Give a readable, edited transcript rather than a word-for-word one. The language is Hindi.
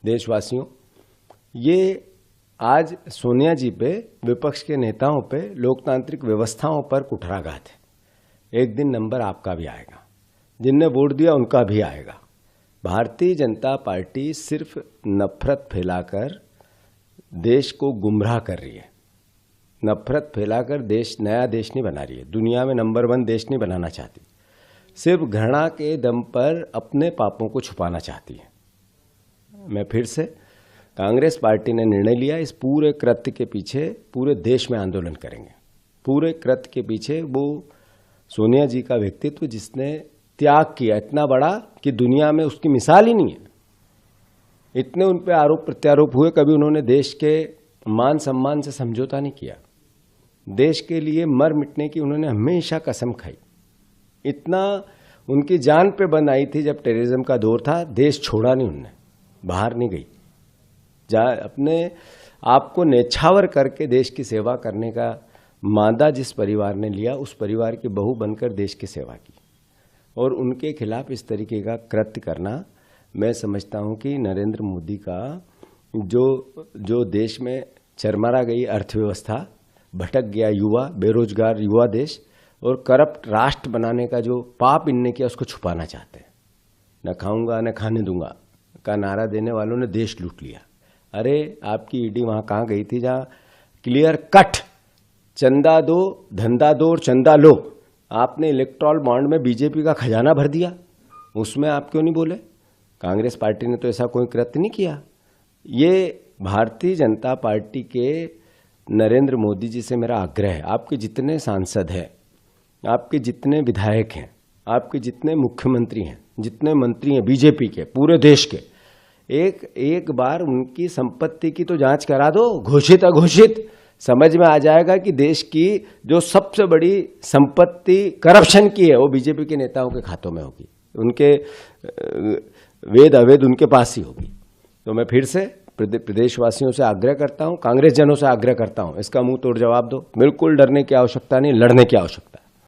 देशवासियों, ये आज सोनिया जी पे, विपक्ष के नेताओं पे, लोकतांत्रिक व्यवस्थाओं पर कुठाराघात है। एक दिन नंबर आपका भी आएगा, जिनने वोट दिया उनका भी आएगा। भारतीय जनता पार्टी सिर्फ नफरत फैलाकर देश को गुमराह कर रही है। नफरत फैलाकर नया देश नहीं बना रही है, दुनिया में नंबर 1 देश नहीं बनाना चाहती। सिर्फ घृणा के दम पर अपने पापों को छुपाना चाहती है। मैं फिर से, कांग्रेस पार्टी ने निर्णय लिया, इस पूरे कृत्य के पीछे पूरे देश में आंदोलन करेंगे। पूरे कृत्य के पीछे वो सोनिया जी का व्यक्तित्व, जिसने त्याग किया इतना बड़ा कि दुनिया में उसकी मिसाल ही नहीं है। इतने उन पे आरोप प्रत्यारोप हुए, कभी उन्होंने देश के मान सम्मान से समझौता नहीं किया। देश के लिए मर मिटने की उन्होंने हमेशा कसम खाई। इतना उनकी जान पे बन आई थी जब टेररिज्म का दौर था, देश छोड़ा नहीं उनने, बाहर नहीं गई। अपने आप को न्यौछावर करके देश की सेवा करने का मादा जिस परिवार ने लिया, उस परिवार की बहू बनकर देश की सेवा की, और उनके खिलाफ इस तरीके का कृत्य करना, मैं समझता हूं कि नरेंद्र मोदी का जो देश में चरमरा गई अर्थव्यवस्था, भटक गया युवा, बेरोजगार युवा देश और करप्ट राष्ट्र बनाने का जो पाप इनने किया, उसको छुपाना चाहते हैं। न खाऊंगा न खाने दूंगा का नारा देने वालों ने देश लूट लिया। अरे आपकी ईडी वहां कहां गई थी, जहां क्लियर कट चंदा दो, धंधा दो और चंदा लो। आपने इलेक्ट्रॉल बॉन्ड में बीजेपी का खजाना भर दिया, उसमें आप क्यों नहीं बोले? कांग्रेस पार्टी ने तो ऐसा कोई कृत्य नहीं किया। ये भारतीय जनता पार्टी के नरेंद्र मोदी जी से मेरा आग्रह है, आपके जितने सांसद हैं, आपके जितने विधायक हैं, आपके जितने मुख्यमंत्री हैं, जितने मंत्री हैं बीजेपी के पूरे देश के, एक बार उनकी संपत्ति की तो जांच करा दो, घोषित अघोषित। समझ में आ जाएगा कि देश की जो सबसे बड़ी संपत्ति करप्शन की है, वो बीजेपी के नेताओं के खातों में होगी, उनके वेद अवेद उनके पास ही होगी। तो मैं फिर से प्रदेशवासियों से आग्रह करता हूं, कांग्रेस जनों से आग्रह करता हूं, इसका मुंह तोड़ जवाब दो। बिल्कुल डरने की आवश्यकता नहीं, लड़ने की आवश्यकता है।